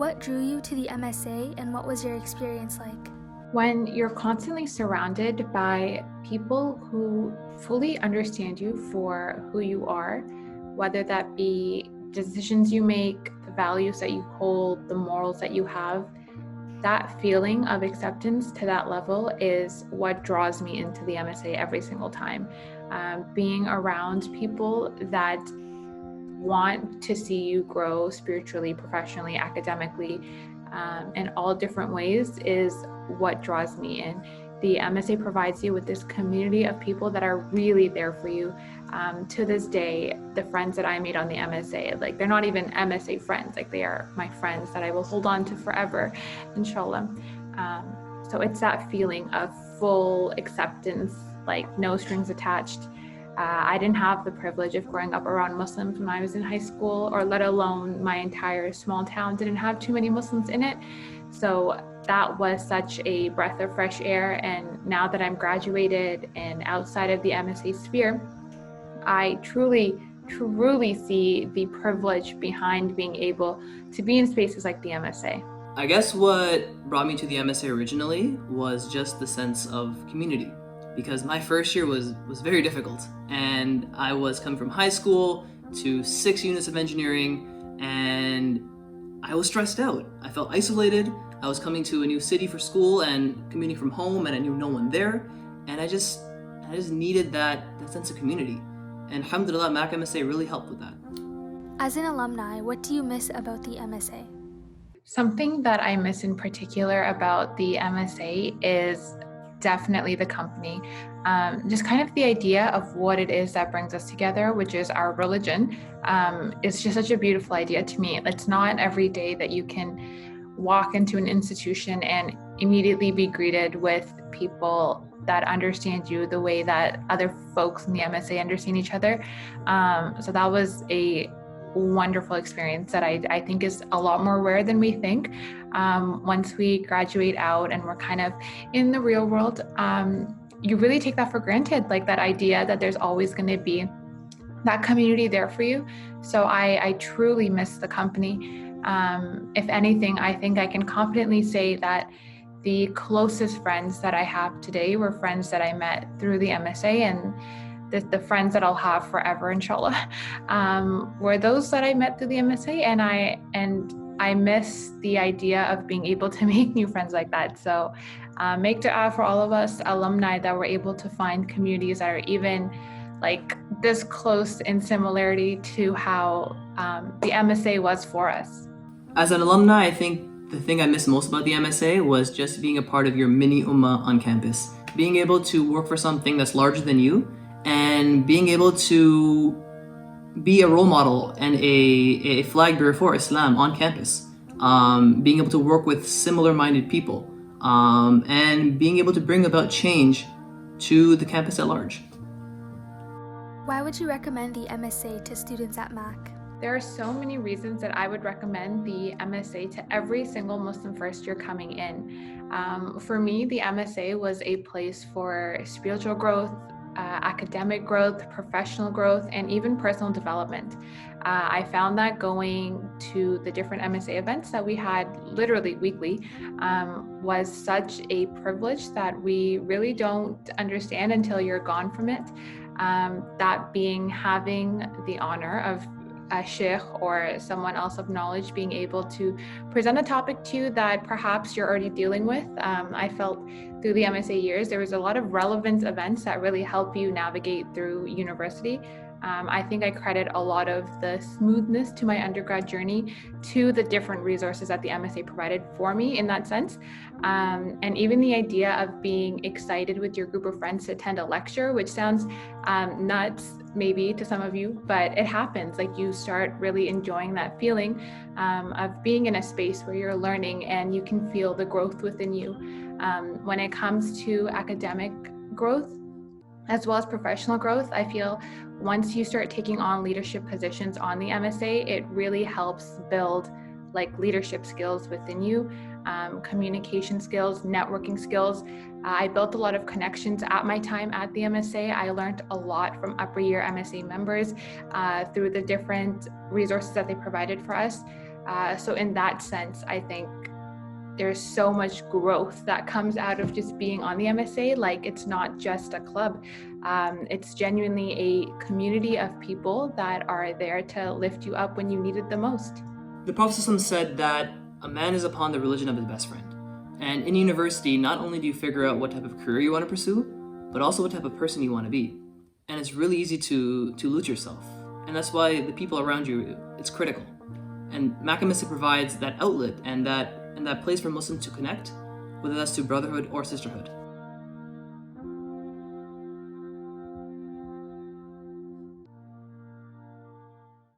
What drew you to the MSA and what was your experience like? When you're constantly surrounded by people who fully understand you for who you are, whether that be decisions you make, the values that you hold, the morals that you have, that feeling of acceptance to that level is what draws me into the MSA every single time. Being around people that want to see you grow spiritually, professionally, academically, in all different ways is what draws me in. The MSA provides you with this community of people that are really there for you. To this day, the friends that I made on the MSA, like they're not even MSA friends, like they are my friends that I will hold on to forever, inshallah. So it's that feeling of full acceptance, like no strings attached. I didn't have the privilege of growing up around Muslims when I was in high school, or let alone my entire small town didn't have too many Muslims in it. So that was such a breath of fresh air. And now that I'm graduated and outside of the MSA sphere, I truly see the privilege behind being able to be in spaces like the MSA. I guess what brought me to the MSA originally was just the sense of community. Because my first year was very difficult, and I was coming from high school to 6 units of engineering, and I was stressed out. I felt isolated. I was coming to a new city for school and commuting from home, and I knew no one there, and I just needed that sense of community. And alhamdulillah, MacMSA really helped with that. As an alumni, what do you miss about the MSA? Something that I miss in particular about the MSA is definitely the company. Just kind of the idea of what it is that brings us together, which is our religion. It's just such a beautiful idea to me. It's not every day that you can walk into an institution and immediately be greeted with people that understand you the way that other folks in the MSA understand each other. So that was a wonderful experience that I think is a lot more rare than we think. Once we graduate out and we're kind of in the real world, you really take that for granted, like that idea that there's always going to be that community there for you. So I truly miss the company. If anything, I think I can confidently say that the closest friends that I have today were friends that I met through the MSA, and the friends that I'll have forever, inshallah, were those that I met through the MSA, and I miss the idea of being able to make new friends like that. So make dua for all of us alumni that were able to find communities that are even like this close in similarity to how the MSA was for us. As an alumni, I think the thing I miss most about the MSA was just being a part of your mini ummah on campus. Being able to work for something that's larger than you, and being able to be a role model and a flag bearer for Islam on campus. Being able to work with similar-minded people, and being able to bring about change to the campus at large. Why would you recommend the MSA to students at Mac? There are so many reasons that I would recommend the MSA to every single Muslim first year coming in. For me, the MSA was a place for spiritual growth, academic growth, professional growth, and even personal development. I found that going to the different MSA events that we had literally weekly was such a privilege that we really don't understand until you're gone from it. That being having the honor of a sheikh or someone else of knowledge being able to present a topic to you that perhaps you're already dealing with. I felt through the MSA years, there was a lot of relevant events that really help you navigate through university. I think I credit a lot of the smoothness to my undergrad journey to the different resources that the MSA provided for me in that sense. And even the idea of being excited with your group of friends to attend a lecture, which sounds nuts maybe to some of you, but it happens. Like you start really enjoying that feeling of being in a space where you're learning and you can feel the growth within you. When it comes to academic growth, as well as professional growth, I feel once you start taking on leadership positions on the MSA, it really helps build like leadership skills within you, communication skills, networking skills. I built a lot of connections at my time at the MSA. I learned a lot from upper year MSA members through the different resources that they provided for us. So in that sense, I think there's so much growth that comes out of just being on the MSA. Like, it's not just a club. It's genuinely a community of people that are there to lift you up when you need it the most. The Prophet ﷺ said that a man is upon the religion of his best friend. And in university, not only do you figure out what type of career you want to pursue, but also what type of person you want to be. And it's really easy to lose yourself. And that's why the people around you, it's critical. And MacMSA provides that outlet and that place for Muslims to connect, whether that's to brotherhood or sisterhood.